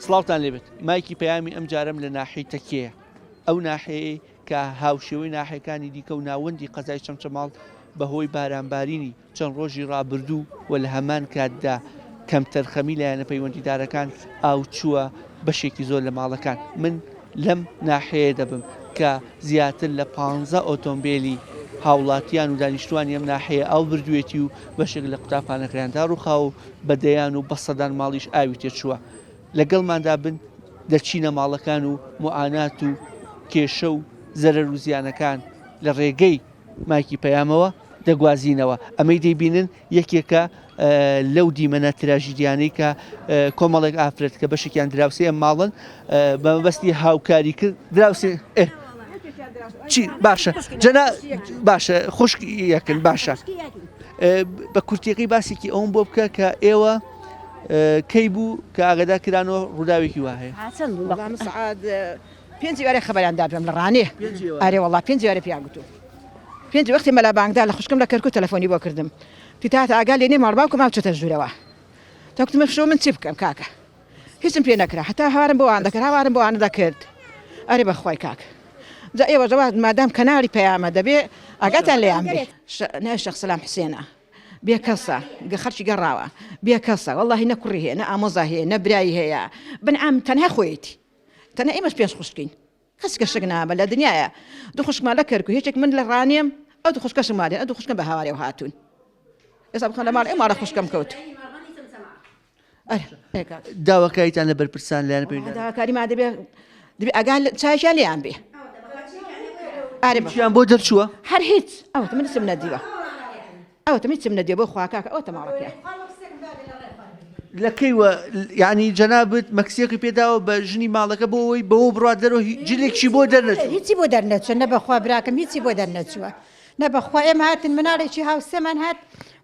سڵاوتان لێبێت مایکی پەیامی ئەم جارم لە ناحەی تەکیەیە ئەو ناحەیە کە هاوشێوەی ناحەکانی دیکە و ناوەندی قەزای چەمچەماڵ بەهۆی بارانبارینی چەند ڕۆژی ڕابردوو و لە هەمان کاتدا کەمتەرخەمی لایەنە پەیوەندیدارەکان ئاو چووە بەشێکی زۆر لە ماڵەکان من لەم ناحەیە دەبم کە زیاتر لە 15 ئۆتۆمبیلی هاوڵاتیان و دانیشتوانی ئەم ناحەیە ئاو بردوێتی و بەشێک لە قوتابخانەکەیاندا ڕووخا و بەدەیان و بە سەدان ماڵیش ئاوی تێچووە لەگەڵماندا بن دەرچینە ماڵەکان و موعانات و کێشە و زەرەر و زیانەکان لە ڕێگەی مایکی پەیامەوە دەگوازینەوە ئەمەی دەیبینن یەکێکە لەو دیمەنە تراژیدیانەی کە کۆمەڵێک ئافرەت کە بەشێکیان دراوسێ ماڵن بە مەبەستی هاوکاری کرد دراوسێ چی باشە جەنا باشە خوشکی یەکن باشە بە کورتیەکەی باسێکی ئەوم بۆ بکە کە ئێوە کەی بوو کە ئاگدا کرانەوە ڕووداوێکی وا هەیە سعاد پێنج وارە خەبەریان دابم لە ڕانێ ئارێ وڵا پێنج وارە پیاگوتو پێنج وەختی مەلا بانگدا لە خوشکم لە کەرکوو تەلەفۆنی بۆ کردم تیتا ئاگا لێنێ ماڵباوکم ماو چۆتە ژوورەوە تاکتمە فشۆ من چی بکەم کاکە هیچم پێ نەکرا هەتا هاوارم بۆ ئەوان دەکرد هاوارم بۆ ئەوانە دەکرد ئەرێ بەخوای کاک جا ئێوە جەواد مادام کەناری پەیامە دەبێ ئاگاتان لێیان بێ نای شەخ سەلام حوسێنە بێ کەسە خەرچی گەڕاوە بێ کەسە وەڵڵاهی نە کوڕی هەیە نە ئامۆزا هەیە نە برایی هەیە بنعام تەنها خۆیەتی تەنها ئێمەش پێنج خوشکین کەس کە شک نابە لە دنیایە دوو خوشکمان لە کەرکوو هیچێک من لە ڕانێم ئەو دوو خوشکەشم مادێن ئەو دوو خوشکم بە هاوارێ و هاتوون ئێستا بخۆن لە ماڵ ئێمە لە خوشکم کەوت داواکاریتان لە بەرپرسان لایەن داواکاری ما دەبێ ئاگا چایشیان لێیان بێ ئارێمەیان بۆ دەرچووە هەر هیچ ئەوتە من چم نەدیوە ئەوتە من چم نەدیوە بۆ خوا کاکە ئەوتە ماڵەکەیە لەکەیوە یعنی جەنابەت مەکسیەکی پێداوە بە ژنی ماڵەکە بۆەوەی بەوە بڕات دەرەوە جلێکی بۆ دەرنەچوو هیچی بۆ دەرنەچوە نە بەخوا براکەم هیچی بۆ دەرنەچووە نە بەخوا ئێمە هاتن مناڵێکی هاوسەمان هات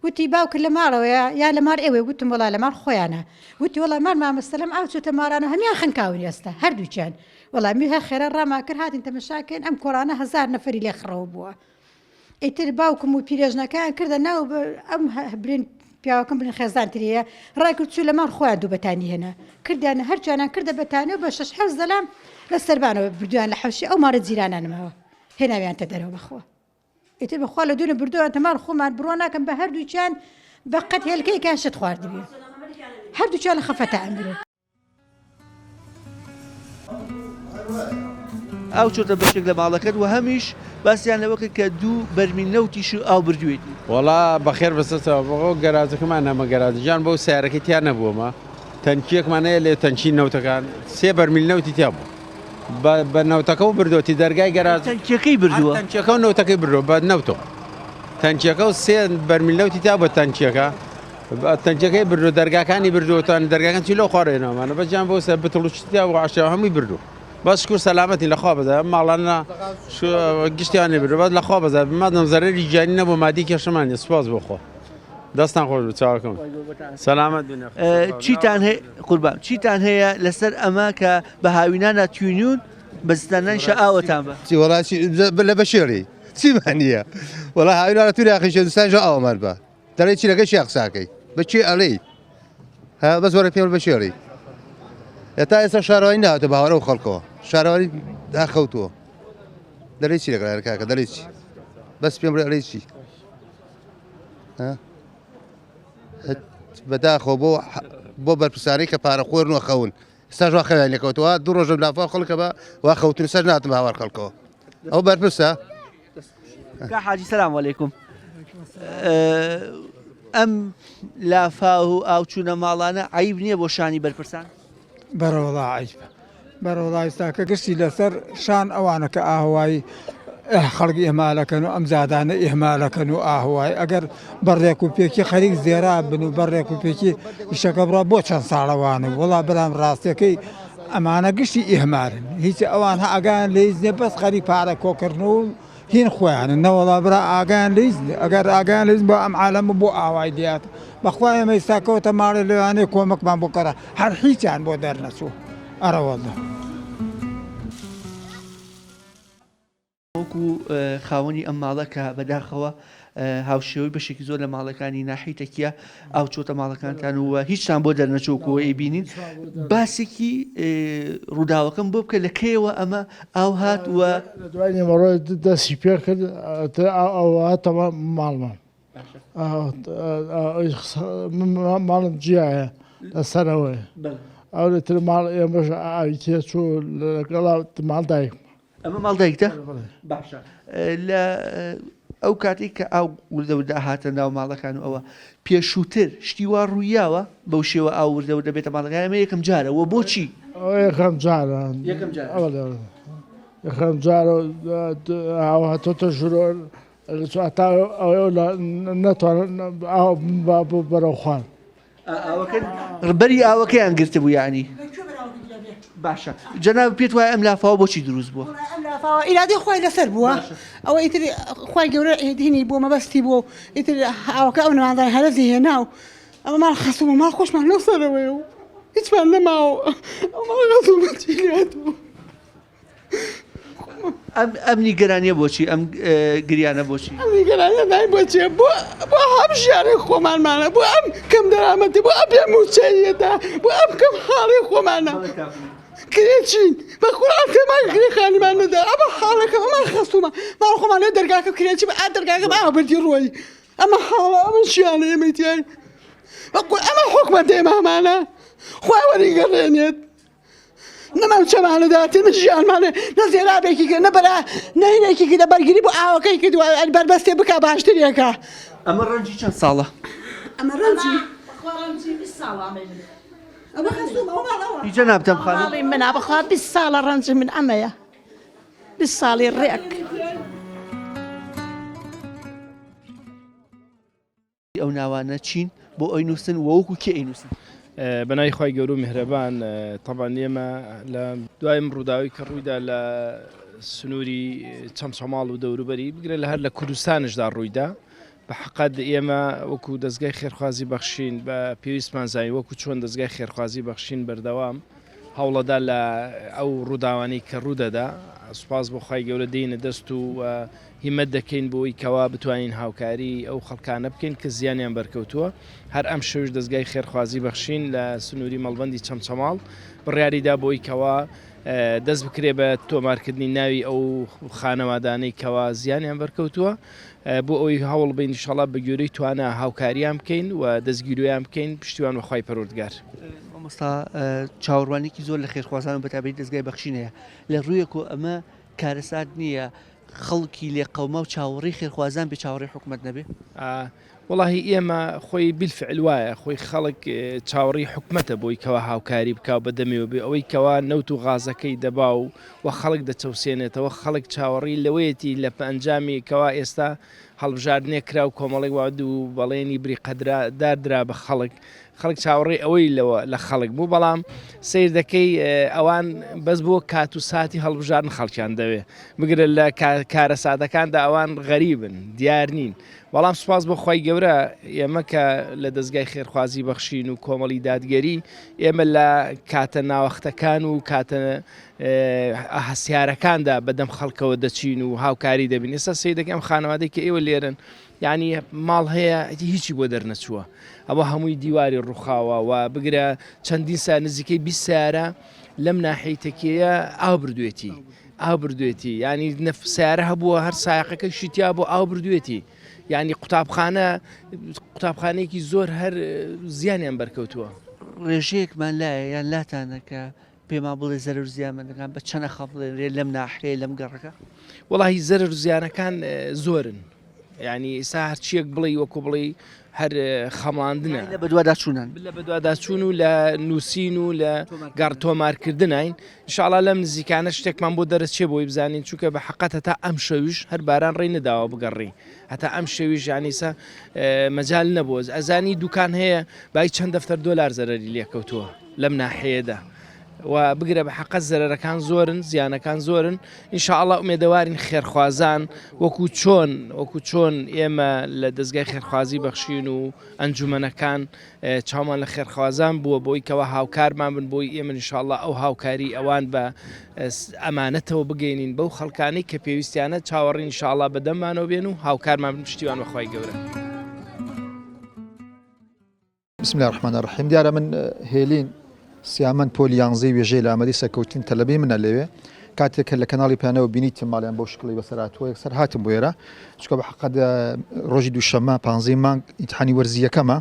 وتی باوکرد لە ماڵەوەیە یا لە مار ئێوێ وتم وڵا لە مار خۆیانە وتی وڵا مار مامەسەلەم ئاو چۆتە مارانە هەمیان خەنکاون ئێستا هەردووچیان وەڵامی هە خێرا ڕاما کرد هاتین تەمەشاکەین ئەم کۆرانە 1000 نەفەری لێ خڕەوە بووە ئیتر باوکم و پیرێژنەکان کردە ناو ئەم برین پیاوەکەم بن خێزانتریە ڕای کرد چوو لە ماڵ خۆیان دوو بەتانی هێنا کردیانە هەرچیانان کردە بەتانە و بە 6 زەلام لە سەربانەوە بردویان لە حەوشی ئەو مارە جیرانانمەوە هێناویانتە دەرەوە بەخۆ ئیتر بەخوا لە دوونە بردووان تەماڵ خۆمان بڕۆ ناکەم بە هەردووچیان بەقەت هێلکەیەکیان شت خواردبێ هەردووچیان لە خەفەتان برن ئاو چۆتە بەشێک لە ماڵەکەت و هەمیش باسییان لەوەکە کە دوو بەرمیل نەوتیش و ئاو بردوێتی وڵا بەخێر بەسەرەوە بۆ گەراجەکەمان نەمە گەراجیان بۆ سیارەکەی تیان نەبووەمە تەنکیەکمانەیە لێ تەنچی نەوتەکان 3 بەرمیل نەوتی تیا بوو بە نەوتەکە و بردوەتی دەرگای گەراج تەنکیەکەی بردووە تەنچیەکە و نەوتەکەی بردووە بە نەوتۆ تەنچیەکە و 3 بەرمیل نەوتی تا بە تەنچیەکە تەنچەکەی بردو دەرگاکانی بردووەتان دەرگاکان چی لەو خوارێنەوەمانە بەجیان بۆ سەر بتڵوشتیا و عاشەوە هەمووی بردو بەس شکر سەلامەتی لەخوا بەدە ماڵانە گشتیان بردو بەس لەخوا بەزە مادەم زەرەری گیانی نەبوو مادی کێشەمانی سوپاس بۆخۆ دەستان خۆش بوو چاوەکەم سەلامەت چیتان هەیە قوربان چیتان هەیە لەسەر ئەمە کە بە هاوینانە توینون بەزستانان شەئاوەتان بە وڵاتی لە بەشێری چیمان نییە وڵا هاوینانە توی یاخیشە دوستان ئەومان بە دەڵێ چی لەگەشی قساکەی بەچی ئەڵێ ها بەس وەرە پێ بەشێری تا ئێستا شارەوەی ناوەتە باوەڕە و خەڵکەوە شارەوەی داخەوتووە دەڵێ چی لەگەڵ کاکە دەڵێ چی بەس پێم بڵێ ئەڵێ چی بەداخۆ بۆ بەرپرسانی کە پارە خۆرن و خەون ئێستا ژوا خەویان لێکەوتەوە دوو ڕۆژە لافا خەڵکە بە وا خەوتن سەر ناتم هاوار خەڵکەوە ئەو بەرپرسە حاجی سەلام عەلەیکوم ئەم لافا و ئاوچوونە ماڵانە عیب نییە بۆ شانی بەرپرسان بەرەوەڵا عیبە بەرەوەڵا ئێستاکە گشتی لەسەر شان ئەوانە کە ئاهوای خەڵکی ئێمالەکەن و ئەم زادانە ئێمالەکەن و ئاهوای ئەگەر بەڕێک و پێکی خەریک زێرا بن و بەڕێک و پێکی ئیشەکە بڕە بۆ چەند ساڵەوانە وڵا بەرام ڕاستیەکەی ئەمانە گشتی ئێمارن هیچ ئەوان ئاگان لێیز نیە بەس خەریک پارە کۆکردن و هین خۆیانن نەوەڵا برا ئاگان لێیز ئەگەر ئاگان لێیز بۆ ئەم عالەمە بۆ ئاوای دیات بەخوا ئێمە ئێستاکەوتە ماڵی لەوانەیە کۆمەکمان بۆ کەرە هەر هیچیان بۆ دەرنەچوو ئەرەوەڵە وەکو خاوەنی ئەم ماڵە کە بەداخەوە هاوشێوەی بەشێکی زۆر لە ماڵەکانی ناحی تەکیە ئاو چۆتە ماڵەکانتان و هیچتان بۆ دەرنەچۆکەوە ئەیبینین باسێکی ڕووداوەکەم بۆ بکە لە کێوە ئەمە ئاو هات و دوای نیمەڕۆی دەستی پێ کرد ئەو هاتەمە ماڵمان ماڵم جیایە لەسەرەوەی ئەو لەتر ماڵ ئێمەش ئاوی تێچوو لەگەڵا ماڵ دایک ئەمە ماڵ دایکتە باشە لە ئەو کاتێک کە ئاو وردەوردا هاتە ناو ماڵەکان و ئەوە پێشووتر شتی وا ڕوویاوە بەو شێوە ئاو وردەور دەبێتە ماڵەکان ئەمە یەکەم جارەوە بۆچی یەکەم جارە یەکەم جارە ئاو هاتۆتە ژورۆر تا نەتوانن بەرەو خوان ئاوەکە ڕبەری ئاوەکەیان گرتە بوو یعنی باشە جەناب پێت وایە ئەم لافاوە بۆچی دروست بووە ئەم لافاوە ئیرادەی خۆی لەسەر بووە ئەوە ئیتر خۆی گەورە هینی بووە مەبەستی بوو ئیتر ئاوەکە ئەو نەماندای هەرەزی هێنا و ئەمە ماڵ خەسوم و ماڵ خۆشمان لەو سەرەوەی و هیچمان نەماوە ئەو ماڵ خەسوومەتی لێتەوە ئەم نیگەرانیە بۆچی ئەم گریانە بۆچی ئەم نیگەرانیە دای بۆچێ بۆ هەم ژیانی خۆمانمانە بۆ ئەم کەم دەرامەتی بۆ ئەم پێم وچەیەدا بۆ ئەم کەم حاڵی خۆمانە کرێچین بە قورئان تێمان کرێخانیمان نەدا ئەمە حاڵەکە ئەمە خەسوومە ماڵ خۆمان لێ دەرگاکە کرێچی بە دەرگاکە ئاو بردی ڕۆی ئەمە حاڵە ئەمە ژیانە ئێمەی تیای ئەمە حکومە دێمامانە خوای وەریگەڕێنێت نەمام چەمانەداتێ نە ژیانمانێ نە زێرابێکی کرد نە بەرا نەهینێکی کردە بەرگری بۆ ئاوەکەی کردووە بەربەستێ بکە باشترێکە ئەمە ڕەنجی چەند ساڵە ئەمە ڕەنجی هیچە نابتەم خانم ماڵی منە بەخوا 20 ساڵە ڕەنجی من ئەمەیە 20 ساڵی ڕێک ئەو ناوانە چین بۆ ئەی نووسن وەوەکو کێ ئەی نووسن بەنای خی گەورە و میهرەبان تەبان ئێمە لە دوایم ڕووداوی کە ڕوویدا لە سنووری چەمچەماڵ و دەوروبەری بگرە لە هەر لە کوردستانشدا ڕوویدا بە حقەت ئێمە وەکو دەستگای خێرخوازی بەخشین بە پێویستمان زانی وەکو چۆن دەستگای خێرخوازی بەخشین بەردەوام هەوڵەدا لە ئەو ڕووداوانی کە ڕوودەدا سوپاس بۆ خی گەورە دێنە دەست و هیمەت دەکەین بۆی کەوا بتوانین هاوکاری ئەو خەڵکانە بکەین کە زیانیان بەرکەوتووە هەر ئەم شەوش دەستگای خێرخوازی بەخشین لە سنووری مەڵبەندی چەمچەماڵ بڕیاریدا بۆی کەوا دەست بکرێ بە تۆمارکردنی ناوی ئەو خانەوادانەی کەوا زیانیان بەرکەوتووە بۆ ئەوی هەوڵ بین ئینشەڵا بە گوێرەی توانە هاوکاریان بکەین و دەستگیرویان بکەین پشتیوان بەخوای پەروەردگار مامۆستا چاوەڕوانێکی زۆر لە خێرخوازان و بەتابەتی دەستگای بەخشینەیە لە ڕوویەک و ئەمە کارەسات نییە خەڵکی لێ قەوما و چاوەڕی خێرخوازان بێ چاوەڕی حکومەت نەبێ وڵی ئێمە خۆی بیلفعل وایە خۆی خەڵک چاوەڕی حکومەتە بۆی کەوا هاوکاری بکاو بەدەمیەوە بێ ئەوەی کەوا نەوت و غازەکەی دەبا و خەڵک دەچەوسێنێتەوە خەڵک چاوەڕی لەوەیەتی لە ئەنجامی کەوا ئێستا هەڵبژاردنێ کرا و کۆمەڵی واد و بەڵێنی بری قەدردارا بە خەڵک چاوەڕێ ئەوەی لەوە لە خەڵک بوو بەڵام سیر دەکەی ئەوان بەس بۆ کات و ساتی هەڵبژاردن خەڵکیان دەوێ بگرە لە کارە سادەکاندا ئەوان غەریبن دیار نین بەڵام سوپاس بۆ خی گەورە ئێمە کە لە دەستگای خێرخوازی بەخشین و کۆمەڵی دادگەری ئێمە لە کاتە ناوەختەکان و کاتە هەسیارەکاندا بەدەم خەڵکەوە دەچین و هاوکاری دەبین ئێستا سی دەکەم خانەوادەی کە ئێوە لێرن یعنی ماڵ هەیە هیچی بۆ دەرنەچووە ئەوە هەمووی دیواری ڕووخاوە و بگرە چەندین سا نزیکەی 20 سیارە لەم ناحیتەکەیە ئاو بردوێتی ینی سیارە هەبووە هەر سایقەکە شیتیا بۆ ئاو بردوێتی ینی قوتابخانەیەکی زۆر هەر زیانیان بەرکەوتووە ڕێژەیەکمان لایە یان لاتانە کە پێمان بڵێ زەرر زیانمەندەکان بە چەنە خەڵێ لەم ناحەیە لەم گەڕەکە وڵی زەرر زیانەکان زۆرن ینی ئێستا هەرچیەک بڵێ وەکو بڵێ هەر خەماندنە لە بەدواداچوونان لە بەدواداچوون و لە نووسین و لە گەڕ تۆمارکردنین ئینشاڵا لەم نزیکانە شتێکمان بۆ دەرەچێ بۆی بزانین چونکە بە حقەت هەتا ئەم شەویش هەر باران ڕێی نەداوە بگەڕی هەتا ئەم شەویش ینیسا مەجال نەبووە ئەزانی دوکان هەیە بای چەند دەفتەر دۆلار زەرەری لێکەوتووە لەم ناحەیەدا و بگرە بە حەقە زەرەرەکان زۆرن زیانەکان زۆرن ئینشاءڵڵا ئومێدەوارین خێرخوازان وەکو چۆن ئێمە لە دەستگای خێرخوازی بەخشین و ئەنجومەنەکان چاومان لە خێرخوازان بووە بۆی کەەوە هاوکارمان بن بۆی ئێمە ئینشاءڵڵا ئەو هاوکاری ئەوان بە ئەمانەتەوە بگەینین بەو خەڵکانەی کە پێویستیانە چاوەڕین ئینشاءڵڵا بەدەممانەوە بێن و هاوکارمان بن پشتیوان بەخوای گەورە. بسم الله الرحمن الرحيم دیارە من هێلین سیامەن پۆلی یانزەی وێژەی لە ئەمەری سەرکەوتن تەلەبی منە لەوێ کاتێک لە کەناڵی پێیانەوە بینیتم ماڵیان بۆ شکڵی بەسەراتوە یەکسەر هاتم بۆ ئێرە چکە بە حەقەت ڕۆژی دووشەممە 15 مانگ ئیمتحانی وەرزیەکەمە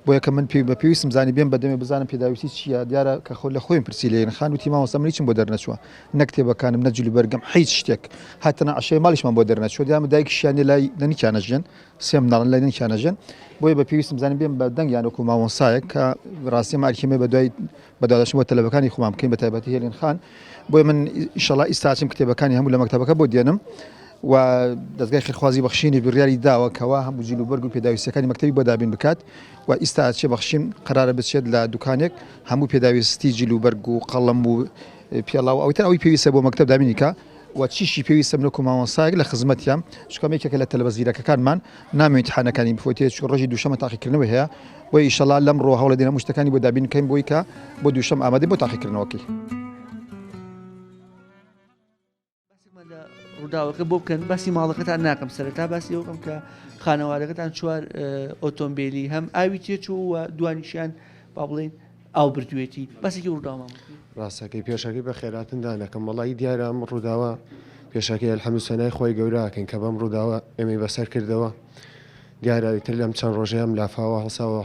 بۆ یەکە من بە پێویستم زانی بێن بەدەمێ بزانم پێداویستی چییە دیارە کە خۆ لە خۆیم پرسی لە خان وتی مامۆستا من هیچم بۆ دەرنەچووە نە کتێبەکانم نە جلوبەرگم هیچ شتێک هاتەنە عەشەی ماڵیشمان بۆ دەرنەچووە دیارە دایکیشیانێ لای نەنیکیانەژێن سێ منداڵن لای نەنیکیانەژێن بۆیە بە پێویستم زانیم بێن بە دەنگیان وەکو مامۆسایەک کە ڕاستی مارکیمێ بە دوای بەدادەشم بۆ تەلەبەکانی خۆمان بکەین بە تایبەتی هێلین خان بۆیە من ئینشەڵڵا ئیستاچم کتێبەکانی هەموو لە مەکتەبەکە بۆ دێنم و دەستگای خێرخوازی بەخشینی بڕیاری داوە کەوا هەموو جلوبەرگ و پێداویستەکانی مەکتەبی بۆ دابین بکات و ئیستاچێ بەخشین قرارە بچێت لە دوکانێک هەموو پێداویستی جلوبەرگ و قەڵەم و پێڵاو ئەوتر ئەوی پێویستە بۆ مەکتەب دابینیکە و چیشی پێویستە من وەکو مامۆستایەک لە خزمەتیان چکەمێکێکە لە تەلەڤیزیونەکانمان نامەوێت ئیمتحانەکانی بفوتێت چون ڕۆژی دووشەمە تاقیکردنەوە هەیە بۆ ئینشەڵڵا لەمڕۆ هەوڵە دێنە شتەکانی بۆ دابین بکەین بۆی کە بۆ دووشەم ئامادەین بۆ تاقیکردنەوەکی ڕووداوەکە بۆ بکەن باسی ماڵەکەتان ناکەم سەرەتا باسی ئەوکەم کە خانەوادەکەتان چوار ئۆتۆمبیلی هەم ئاوی تێچوو و دوانیشیان با بڵێن ئاو بردوێتی باسێکی ڕووداومان ڕاستەکەی پێشەکەی بە خێراتندا نەکەم وەڵی دیارە ئەم ڕووداوە پێشەکەی ئەلحەمدوسەنای خۆی گەوراکەین کە بەم ڕووداوە ئێمەی بەسەر کردەوە دیارە تر لەم چەند ڕۆژەیەم لافاوە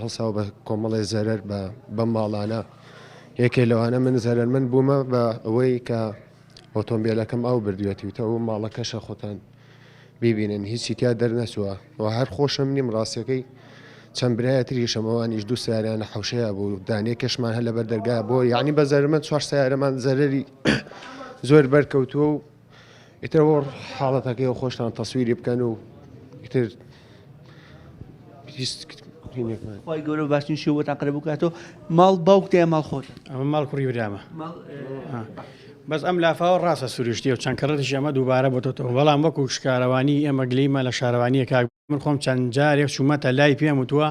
هەڵساوە بە کۆمەڵی زەرەر بەم ماڵانە یەکێ لەوانە من زەرەرمەند بوومە بە ئەوەی کە ئۆتۆمبیلەکەم ئەو بردوێتی وتە ئەو ماڵەکەشە خۆتان ببینن هیچی تیا دەرنەچووە و هەر خۆشم نیم ڕاستیەکەی چەند برایە تریشەمەوانیش دوو سیارانە حوشەیە بوو دانێ کەشمان هەر لەبەر دەرگا بۆ یعنی بە زەرمەند 4 سیارەمان زەرەری زۆر بەرکەوتووە و ئیترەوە حاڵەتەکەی و خۆشتان تەسویری بکەن و ئیتر خی گەورە باشین شێوەتان قرە بکاتەوە ماڵ باوک دێ ماڵ خۆت ئەمە ماڵ کوڕی برامە بەس ئەم لافاوە ڕاستە سروشتی و چەند کەڕەتش ئەمە دووبارە بۆتەوە بەڵام وەکو شکاروانی ئێمە گلەیمە لە شارەوانیە کاک من خۆم چەند جارێک چوومەتە لای پێم وتووە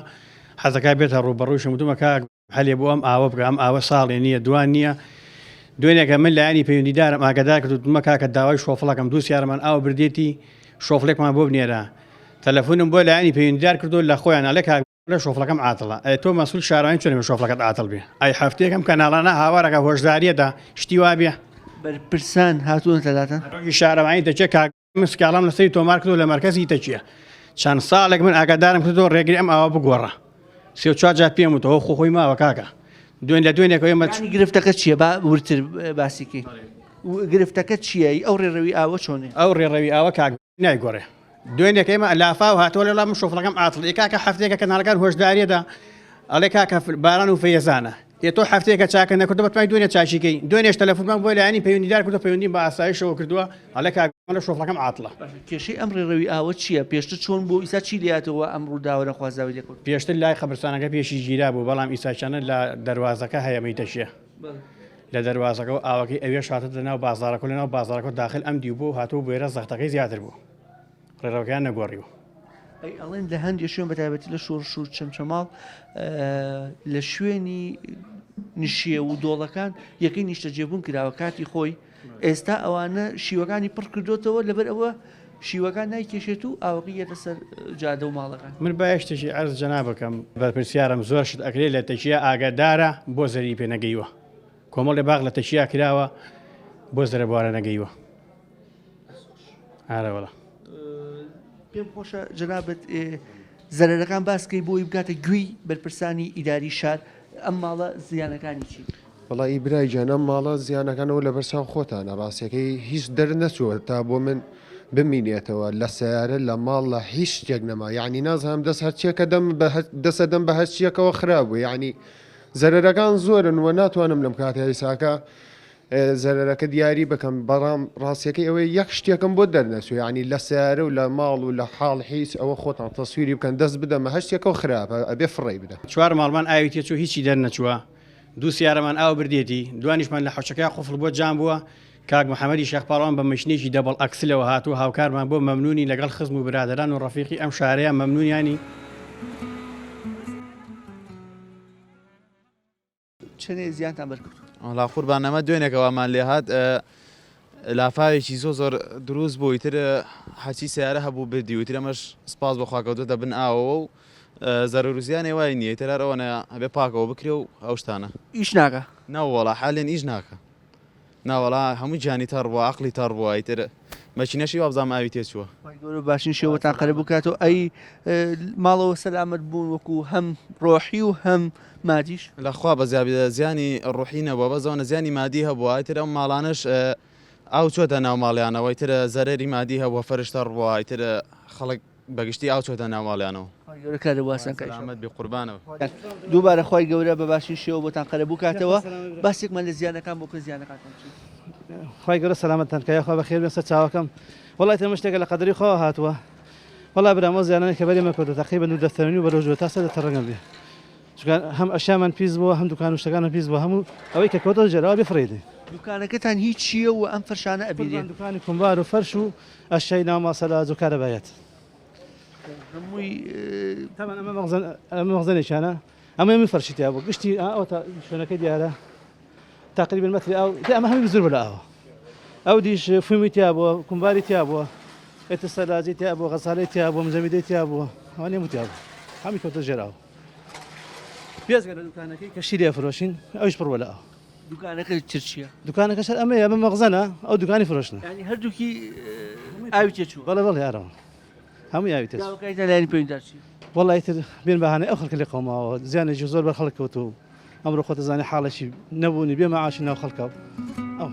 حەزەکە بێتە ڕوبەڕووشم وتومە کاک هەلێ بۆ ئەم ئاوە بکە ئەم ئاوە ساڵێ نییە دوان نییە دوێنێکە من لایانی پەیوەندیدارم ئاگادار کرد وتمە کاکە داوای شۆفڵەکەم دوو سیارەمان ئاوە بردێتی شۆفڵێکمان بۆ بنێرە تەلەفۆنم بۆ لایانی پەیوەندیدار کردو لە خۆیان ئەڵێ کاک لە شۆفڵەکەم عاتڵە تۆ مەسوول شارەوانی چۆنێ شۆفڵەکەت عاتڵ بێ ئەی هەفتەیەکەم کەناڵانە هاوارەکە هۆشداریەدا شتی وا بێ بەرپرسان هاتوون تەلاتەن شارەوانی دەچێت کاک مسکاڵام لەسەری تۆمار کردو لە مەرکەزی تەچیە چەند ساڵێک من ئاگادارم کردەوە ڕێگری ئەم ئاوە بگۆڕە سێ و چوار جار پێم وتەوە خۆی ماوە کاکە دوێن لە دوێنێکەوە ئێمە گرفتەکە چییە با ورتر باسیکی گرفتەکە چییە ئەو ڕێڕەوی ئاوە چۆنێ ئەو ڕێڕەوی ئاوە کاک نایگۆڕێ دوێنێک ئێمە لافا و هاتووە لەڵام شۆفڵەکەم عاتڵ کاکە هەفتەیەکە کەناڵەکان هۆشداریەدا ئەڵێ کاکە باران و فەیەزانە تۆ هەفتەیەکە چاکە نەکردو بەتوانای دوێنێ چاچیکەی دوێنێش تەلەفۆنمان بۆ لایانی پەیوەندیدار کردو پەیوەندیم بە ئاسایشەوە کردووە ئەڵێ کاک لە شۆفڵەکەم عاتڵە کێشەی ئەم ڕێڕەوی ئاوە چییە پێشتر چۆن بۆ ئیسا چی لاتەوە ئەم ڕووداوەرە خوازاوی لێکرد پێشتر لای خەبرستانەکە پێشی گیرا بوو بەڵام ئیساچانە لە دەواازەکە هەیەمەی تەشیە لە دەواازەکە و ئاوەکەی ئەوێ شاتە لەناو بازارەکە لەناو بازارەکە داخل ئەم دیو بوو هاتوو بۆێرە زەختەکەی زیاتر بوو ڕێڕەوەکەیان نەگۆڕیوە ئەڵێن لە هەندێک شوێن بەتایبەتی لە شۆڕش و چەمچەماڵ لە شوێنی نشیە و دۆڵەکان یەکەی نیشتە جێبوون کراوە کاتی خۆی ئێستا ئەوانە شیوەکانی پڕ کردوتەوە لەبەر ئەوە شیوەکان نایکێشێت و ئاوەکەی یەتە سەر جادە و ماڵەکان من باشتێکی ئەرز جەنا بکەم بەرپرسیارم زۆر شت ئەکرێت لە تەشیە ئاگادارە بۆ زەری پێ نەگەیوە کۆمەڵی باغ لە تەشیا کراوە بۆ زەرە بوارە نەگەیوە ئارەوەڵە پێم خۆشە جەنابەت زەرەرەکان باسکەی بۆی بگاتە گوێی بەرپرسانی ئیداری شار ئەم ماڵە زیانەکانی چی؟ وەڵی برای جانەم ماڵە زیانەکانەوە لە بەرچاو خۆتانە ڕاستیەکەی هیچ دەرنەچووە تا بۆ من بمینێتەوە لە سیارە لە ماڵ لە هیچ شتێک نەما یعنی نازانم دەست هەرچیەکە دەسە دەم بە هەرچیەکەوە خراپ بوو یعنی زەرەرەکان زۆرن و ناتوانم لەم کاتی ئیساکە زەرەرەکە دیاری بکەم بەڵام ڕاستیەکەی ئەوەی یەک شتێکم بۆ دەرنەچوو یعنی لە سیارە و لە ماڵ و لە حاڵ هیچ ئەوە خۆتان تەسویری بکەن دەست بدەمە هەشتێکەوە خراپە ئەبێ فڕێ بدە چوار ماڵمان ئاوی تێچوو هیچی دەرنەچووە دوو سیارەمان ئاو بردێتی دوانیشمان لە حوشەکە قوفڵ بۆ جام بووە کاک محەممەدی شەخپاڵان بە مەشنێکی دەبڵ ئەکسلەوە هاتووە هاوکارمان بۆ مەمنونی لەگەڵ خزم و برادران و ڕەفیقی ئەم شارەیە مەمنونیانی چنێ زیانتان بەرکرد لا قوربانەمە دوێنێکەوەمان لێ هات لافاوێکی زۆر دروست بوو ئیتر حەچی سیارە هەبوو بردی و ترەمەش سپاس بەخواکەوتە دەبن ئاوەوە و زەرروزیانێ وای نییە تر ئەوەنە هەبێ پاکەوە بکرێ و ئەو شتانە ئیش ناکە ناوەڵا حالێن ئیش ناکە ناوەڵا هەموو جانی تەڕ بووە عقلی تەڕ بووە ئیتر مەچینەشی وابزانام ئاوی تێچووە گەورە باشین شێوەتان قەرە بکاتەوە ئەی ماڵەوە سەلامەت بوون وەکو هەم ڕۆحی و هەم مادیش لەخوا بە زیانی ڕوحی نەبووە بەزەوەنە زیانی مادی هەبووە ئیتر ئەم ماڵانش ئاو چۆتە ناو ماڵیانەوە ئیترە زەرەری مادی هەبووە فەرشتە ڕبووە ئیترە خەڵک بەگشتی ئاو چۆتە ناو ماڵیانەوە گەورەکە واسان ئەحمەد بێ قوربانەوە دووبارە خۆی گەورە بە باشی شێوە بۆتان قەرە بکاتەوە باسێکمان لە زیانەکان بۆ کە زیانەکان خی گەورە سەلامەتتان کە یاخوا بەخێر بێن سەر چاوەکەم وڵای تەمە شتێکە لە قەدەری خۆ هاتووە وڵا برامە زیانانی کە بەرێمە کردو تقریبا و دەفتەرنی و بەرەو تا سەر دەتەڕەنگەم بێ هەم ئەشیامان پیس بووە هەم دوکان و شتەکانە پیس بووە هەموو ئەوەی کە کەوتە جێراوە بفڕێدی دوکانەکەتان هیچ چییە و ئەم فەرشانە ئەبینێن دوکانی کومبار و فەرش و ئەشیای ناوماسەلا و کارەبایەت هەمووی ئەمە مەخزنێکیانە ئەمە من فەرشیتیا بوو گشتی ئەو شوێنەکەی دیارە تقریبا مەتری ئەو ئەمە هەمی زۆر بەلاوە ئەو دیش فیلمی تیا بووە کومباری تیا بووە ئێتسەلاجی تیا بووە غەساڵی تیا بووە مزەمیدەی تیا بووە ئەوانێ وتیا بوو هەمی کەوتە ژێراوە پێزگە لە دوکانەکەی کە شیری ئەفرۆشین ئەوش پڕ بەلاوە دوکانەکە چرچیە دوکانەکە سەر ئەمەیە ئەمە مەخزەنە ئەو دوکانی فرۆشتنە ینی هەردووکی ئاوی تێچووە بەڵێ بەڵێ یارەوە هەمووی ئاوی تێچووە داوەکەیتە لایەنی پەیوەندیدارچی وەڵی تر بێن بەهانەی ئەو خەڵکە لێ قەوماوە زیانێکی زۆر بەر خەڵک کەوتووە ئەمڕۆ خۆتە زانی حاڵێکی نەبوونی بێ مەعاشی ناو خەڵکەوە ئەوە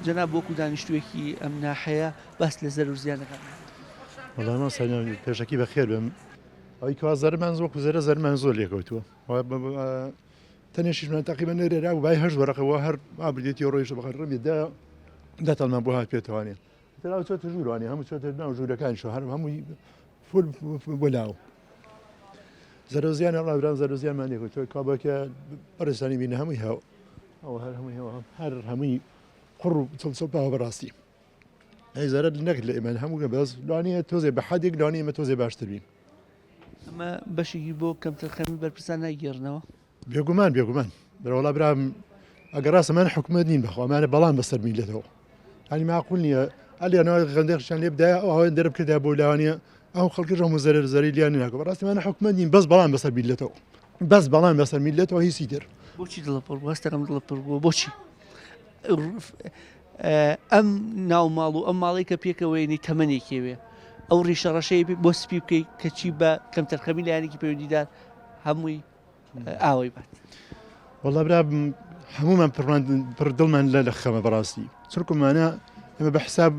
جەناب وەکو دانیشتووێکی ئەم ناحەیە باس لە زەر و زیانەکان وەڵام سەرنجام پێشەکی بەخێر بم ئەوەی کەوا زەرمان وەکو زەرمان زۆر لێکەوتووە تەنێشیشمان تقریبا نەرێرا و بای هەشت وەرەقەوە هەر ئابردێتی ڕۆیش بەخەڕمی دەتەڵمان بۆ هات پێێتوانێت تراو چۆتە ژوورانی هەموو چۆتە ناو ژوورەکان شو هەر هەمووی فول بۆ لاو زەرۆزیان ڕاوران زەرۆزیانمان لێکەوتووە کابکە پەرستانی بینە هەمووی هاو ئەوە هەر هەمووی هەر هەمووی قڕ و چڵسەپاوە بەڕاستی ئەی زەرت نەکرد لە ئێمە هەموو بەس لوانەیە تۆزێ بە حدێک لوانی ئمە تۆزێ باشتر بین ئەمە بەشێکی بۆ کەمترخەمی بەرپرسان ناگێڕنەوە بێگومان بەرەوەڵا برام ئەگەر ڕاستەمان حکومت نین بەخوامانە بەڵام بەسەر میلێتەوە ینی معقول نییە ئەلیانەوە غەندێکشان لێ بدایە ئەوە دەربکردا بۆ لاوانە ئەو خەڵکی ڕۆم و زەری لیانی ناکە بەڕاستیمانە حکومت نین بەس بەڵام بەسەر میلێتەوە بەس بەڵام بەسەر میلێتەوە هیچی تر بۆچی دڵپڕ هەستەکەم دڵپڕ بووە بۆچی ئەم ناوماڵ و ئەم ماڵی کە پێکەوەینی تەمەنێکێوێ ئەو ڕیشە ڕەشەی بۆ سپی بکەیت کەچی بە کەمتەرخەمی لایەنێکی پەیوەندیدار هەمووی ئاوەی بات وەڵا برا هەمومان پڕ دڵمان لە خەمە بەڕاستی چرکمانە ئەمە بە حساب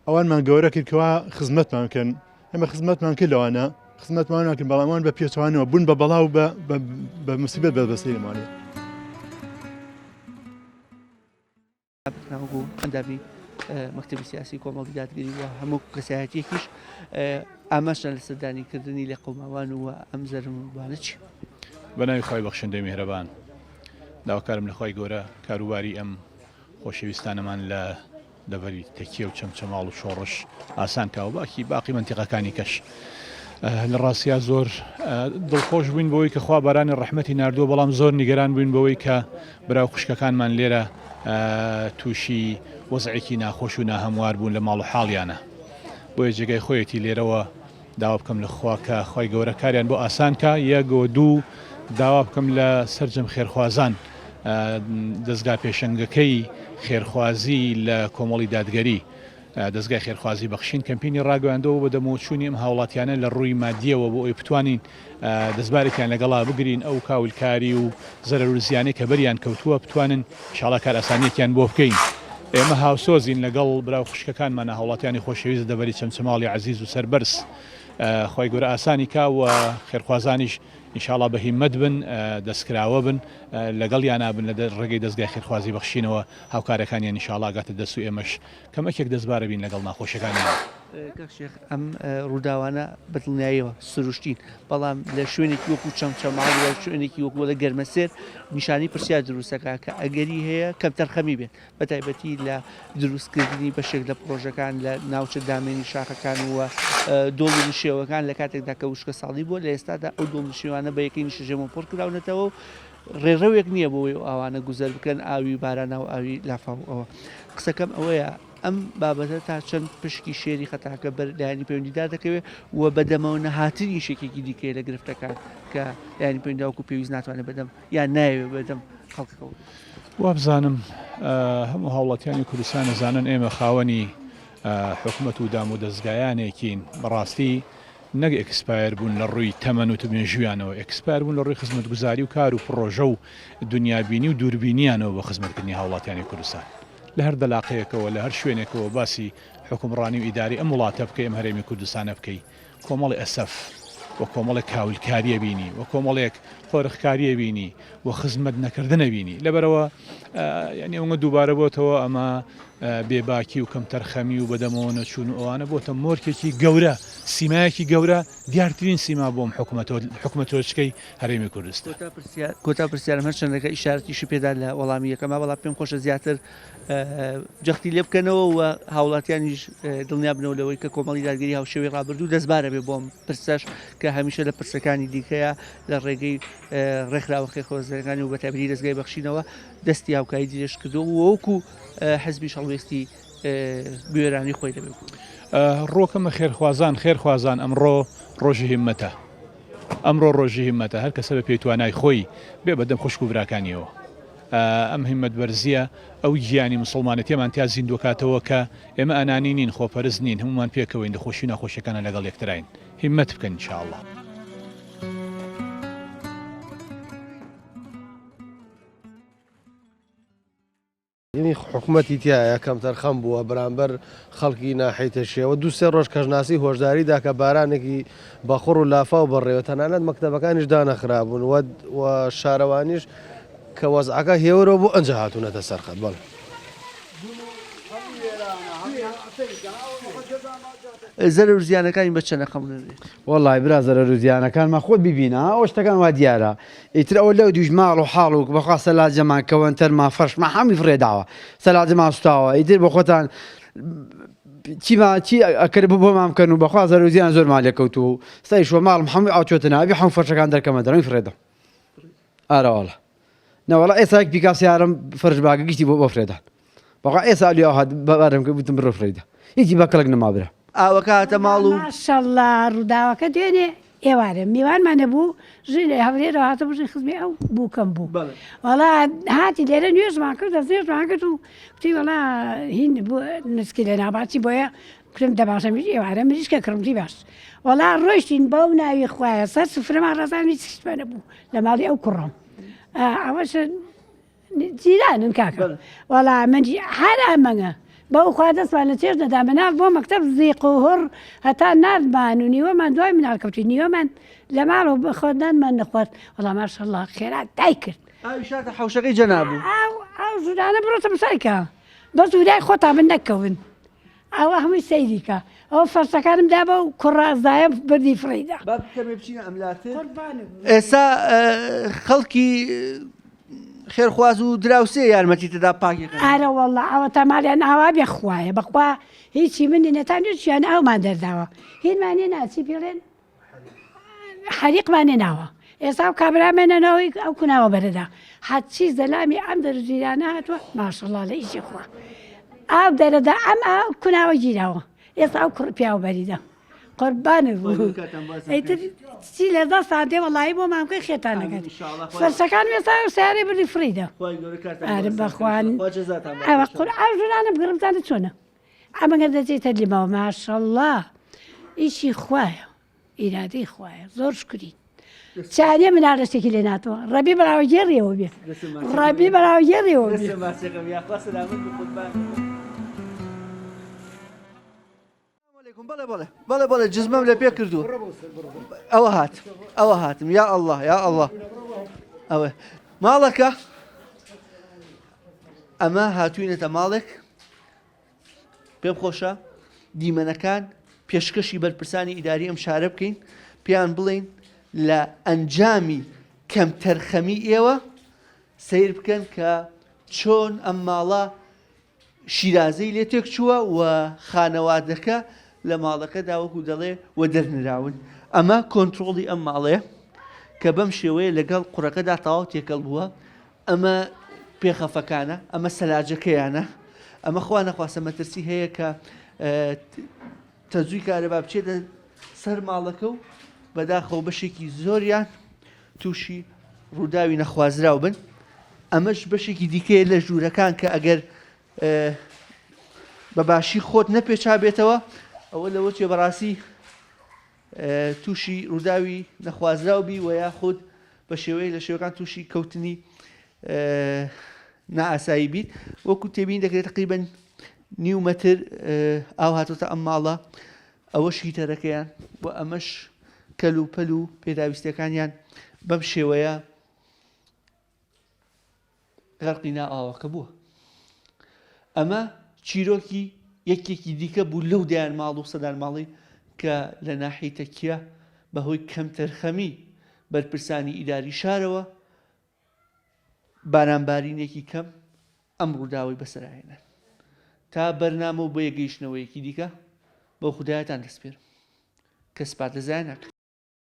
ئەوانمان گەورە کردکەوە خزمەتمان کەن ئەمە خزمەتمان کرد لەوانە خزمەتمان ناکەن بەڵامان بە پێچوانەوە بوون بە بەڵاو بە مسیبەت بەدەستێنمانێت ئەندامی مەکتەبی سیاسی کۆمەڵی دادگەری و هەموو کەسایەتێکیش ئاماژە لە سەردانیکردنی لە قەوماوان و ئەم زەرموانە چی بەناوی خۆی بەخشندەی میهرەبان داواکارم لە خۆی گەورە کاروباری ئەم خۆشەویستانەمان لە دەبەری تەکیە و چەمچەماڵ و شۆڕش ئاسان کاوە باقی منتیقەکانی کەش لە ڕاستیا زۆر دڵخۆش بووین بەوەی کە خوا بارانی ڕەحمەتی ناردووە بەڵام زۆر نیگەران بووین بەوەی کە براو خوشکەکانمان لێرە تووشی وەزعێکی ناخۆش و ناهەموار بوون لە ماڵ و حاڵیانە بۆیە جێگای خۆیەتی لێرەوە داوا بکەم لە خوا کە خۆی گەورە کاریان بۆ ئاسانکە یەک دوو داوا بکەم لە سەرجەم خێرخوازان دەستگا پێشەنگەکەی خێرخوازی لە کۆمەڵی دادگەری دەستگای خێرخوازی بەخشین کەمپینی ڕاگەاندەوە بە دەموچوونی ئەم هاوڵاتیانە لە ڕووی مادیەوە بۆ ئەوی بتوانین دەستبارێکیان لەگەڵا بگرین ئەو کاولکاری و زەرەر و زیانەی کە بەریان کەوتووە بتوانن ئینشاڵڵا کار ئاسانیەکیان بۆ بکەین ئێمە هاوسۆزین لەگەڵ براو خوشکەکانمانە هاوڵاتیانی خۆشەویست دەبەری چەمچەماڵی عەزیز و سەربەرز خۆی گەورە ئاسانی کاوە خێرخوازانیش ئینشاڵڵا بە هیممەت بن دەستکراوە بن لەگەڵ یانابن لە ڕێگەی دەستگای خێرخوازی بەخشینەوە هاوکارەکانیان ئینشاڵڵا گاتە دەست و ئێمەش کەمەکێک دەستبارە بین لەگەڵ ناخۆشەکانیان. کاکشێخ ئەم ڕووداوانە بەدڵنیاییەوە سروشتین بەڵام لە شوێنێکی وەکو چەمچەماڵ وە شوێنێکی وەکو لە گەرمەسێر نیشانی پرسیار دروستەکە کە ئەگەری هەیە کەم تەرخەمی بێت بە تایبەتی لە دروستکردنی بەشێک لە پرۆژەکان لە ناوچە دامێنی شاخەکان وە دۆڵ و نشێوەکان لە کاتێکدا کە وشکە ساڵی بووە لە ئێستادا ئەو دۆڵ نشێوانە بە یەکەی نیشەژێمە پڕ کراونەتەوە ڕێڕەوێک نییە بۆی ئەوانە گوزەر بکەن ئاوی بارانە و ئاوی لافااو ئەوە قسەکەم ئەوەیە ئەم بابەتە تا چەند پشکی شێری خەتاکە بەلایانی پەیوەندیدار دەکەوێت و بەدەمەوە نەهاتنی شێکێکی دیکەی لە گرفتەکان کە لایانی پەیوەندیداوەکو پێویست ناتوانێت بەدەم یان نایەوێت بەدەم خەڵکەکە وابزانم هەموو هاوڵاتیانی کوردستان نەزانن ئێمە خاوەنی حکوومەت و دام و دەستگایانێکین بەڕاستی نەک ئەکسپایر بوون لە ڕووی تەمەن و توێژویانەوە ئەکسپایر بوون لە ڕووی خزمەتگوزاری و کار و پرۆژە و دنیابینی و دووربینیانەوە بە خزمەتکردنی هاوڵاتیانی کوردستان لە هەر دەلاقەیەکەوە لە هەر شوێنێکەوە باسی حکومڕانی و ئیداری ئەم وڵاتە بکەی ئەم هەرێمی کوردستانە بکەی کۆمەڵی ئەسەف وە کۆمەڵێک کاولکاریە بینی وە کۆمەڵێک خۆرخکاریە بینی و خزمەت نەکردنە بینی لەبەرەوە یعنی ئەوە دووبارە بۆتەوە ئەمە بێباکی و کەم تەرخەمی و بەدەمەوە نەچوون و ئەوانە بۆتە مۆرکێکی گەورە سیمایەکی گەورە دیارترین سیما بۆم حکوومەتۆچکەی هەرێمی کوردستان کۆتا پرسیارم هەر چەندەکە ئیشارەتیشی پێدا لە وەڵامی یەکەمە بەڵام پێم خۆشە زیاتر جەختی لێ بکەنەوە و هاوڵاتیانیش دڵنیا بنەوە لەوەی کە کۆمەڵی دادگەری هاوشێوەی ڕابردوو دەستبارە بێ بۆم پرسەش کە هەمیشە لە پرسەکانی دیکەیە لە ڕێگەی ڕێکخراوەخی خۆزەکانی و بەتابری دەستگای بەخشینەوە دەستی هاوکایی دیرێژ کردو وەکو حزبی هەڵوێستی بوێرانی خۆی دەبێت ڕۆکەمە خێرخوازان ئەمڕۆ ڕۆژی هیممەتە ئەمڕۆ ڕۆژی هیممەتە هەر کەسە بە پێی توانای خۆی بێ بەدەم خوشک و براکانیەوە ئەم هیممەت بەرزیە ئەو گیانی مسلمانەتیەمان تیا زیندوکاتەوە کە ئێمە ئەنانی نین خۆپەرز نین هەمومان پێکەوەین دەخۆشی ناخۆشیەکانە لەگەڵ یەکتراین هیممەت بکەن ئینشاءالله حکوومەتی تایە کەم تەرخەم بووە بەرامبەر خەڵکی ناحیتەشیەوە دووسێ ڕۆژ کەژناسی هۆشداریدا کە بارانێکی بەخۆڕ و لافا و بەڕێوە تەنانەت مەکتەبەکانیش دانەخرابوون و شارەوانیش کە وەزعەکە هێورەوە بۆ ئەنج هاتوونەتە سەرخەت بەڵێ زەرەر زیانەکانی بە چەنە خەمونێت وەڵای برا زەرەر زیانەکانمان خۆت ببینە ئەو شتەکان وا دیارە ئیتر ئەوە لەو دوژماڵ و حاڵ و بەخوا سەلاجەمان کەوەنتەرمان فەرشمان هەمی فڕێداوە سەلاجەمان سوتاوە ئیتر بە خۆتان چی ئەکرد بۆمان بکەن و بەخوا زەرەر زیان زۆرمان لێکەوت و سەیشوە ماڵم هەمووی ئاوچۆتە ناوی هەموو فەرشەکان دەرکەمە دەڕۆی فڕێدە ئارەوەڵە نەوەڵە ئێساک پیکاسیارم فەرش باگە گشتی بۆ فرێدان بەخوا ئێسا لێ هات بەبارم کە بوتم بڕۆ فرێدە هیچی بەکەڵک نەمابرە ئاوەکە هاتە ماڵ و ماشەڵڵا ڕووداوەکە دوێنێ ئێوارە میوانمانە بوو ژی لە هەولێرەوە هاتە بژی خزمی ئەو بووکەم بوو وەڵا هاتی لێرە نوێژمان کرد دەستێژمان کرد و کوتی وەڵا هین نسکی لە ناباتی بۆیە کرم دەباشە میش ئێوارە مریشکە کڕمتی باش وەڵا ڕۆیشتین بەو ناوی خوایە سەر سفرەمان ڕزانی چشتمانە بوو لە ماڵی ئەو کوڕم ئەوەش جیرانن کاکە وەڵا منجی هەر ئەمەگە بەو خوا دەستمان لە چێژ دەدا منال بۆ مەکتەب زیق و هڕ هەتا نردمان و نیوەمان دوای منالکەوتی نیوەمان لە ماڵەوە بەخۆدانمان نەخوارد وەڵا ماشەڵڵا خێرات دای کرد ئاویشاتە حەوشەکەی جەنابوو ئەو ژورانە بڕۆتە بسایکە بەس وریای خۆتا من نەکەون ئەوە هەمووی سەیریکە ئەو فەرسەکانم دا بە و کوڕازایە بردی فڕیدا ئێستا خەڵکی خێرخواز و دراوسێ یارمەتی تدا پاکەکە ئارە وەڵڵا ئەوە تەمالیان ئاوا بێ خوایە بەخوا هیچی منی نەتانێتیان ئەومان دەرداوە هینمانێ ناچی پێڵێن حەریقمانێ ناوە ئێستا و کابرامێنەوەی ئەو کوناوە بەرەدا حەچی زەلامی ئەم دەرزیرانە هاتووە ماشەڵڵا لە ئیشی خوا ئاو دەرەدا ئەم ئاو کوناوە گیراوە ئێستا ئەو کوڕ پیاوە بەریدا قوربانە بوو ئەیتر چی لە دەستان دێ وەڵایی بۆ مامکەی خێتانەکەن فەرسەکان وێستا سیارێ بردی فڕیدا ئارە بەخوان ئەوە قور ئەو ژورانە بگرمتانە چۆنە ئەمەگەر دەچێتە لیمەوە ماشەڵڵا ئیشی خوایە ئیرادەی خوایە زۆر شکرین چانێ مناڵەشتێکی لێ ناتەوە ڕەبی بەراوە گێڕیەوە بێ ڕەبی بەراوە گێڕیەوە بێ بەڵێ بەڵێ جزمەم لە پێ کردو ئەوە هاتم یا ئەڵڵا یا ئەڵڵا ئەوە ماڵەکە ئەمە هاتووینەتە ماڵێک پێم خۆشە دیمەنەکان پێشکەشی بەرپرسانی ئیداری ئەم شارە بکەین پێیان بڵێن لە ئەنجامی کەم تەرخەمی ئێوە سیر بکەن کە چۆن ئەم ماڵە شیرازەی لێ تێک چووە و خانەوادەکە لە ماڵەکەدا وەکو دەڵێ و دەرنراون. ئەمە کۆنتترۆڵی ئەم ماڵەیە کە بەم شێوەیە لەگەڵ قوڕەکەدا تەواو تێکەڵ بووە. ئەمە پێخەفەکانە، ئەمە سەلاجەکەیانە، ئەمە خوا نەخواسە مەترسی هەیە کە تەزووی کارەبا بچێتە سەر ماڵەکە و بەداخەوە بەشێکی زۆریان تووشی ڕووداوی نەخوازراو بن. ئەمەش بەشێکی دیکەیە لە ژوورەکان کە ئەگەر بەباشی خۆت نەپێچا بێتەوە ئەوە لەوە چێ بەڕاستی تووشی ڕووداوی نەخوازراو بی و یاخود بە شێوەیە لە شێوەکان تووشی کەوتنی نائاسایی بیت. وەکو تێبین دەکرێت تقریبەن نیو مەتر ئاو هاتۆتە ئەم ماڵە ئەوە شیتەرەکەیان و ئەمەش کەل و پەل و پێداویستەکانیان بەم شێوەیە غەرقی نائاوەکە بووە. ئەمە چیرۆکی یەکێکی دیکە بوو لەو دایان ماڵ و سەدان ماڵی کە لە ناحی تەکیە بەهۆی کەم تەرخەمی بەرپرسانی ئیداری شارەوە بارانبارینێکی کەم ئەم ڕووداوی بەسەرهێنن. تا بەرنامە و بۆ یەگەیشتنەوەیەکی دیکە بۆ خودایەتان دەسپێرم کە سپات لە زایە ناکەن.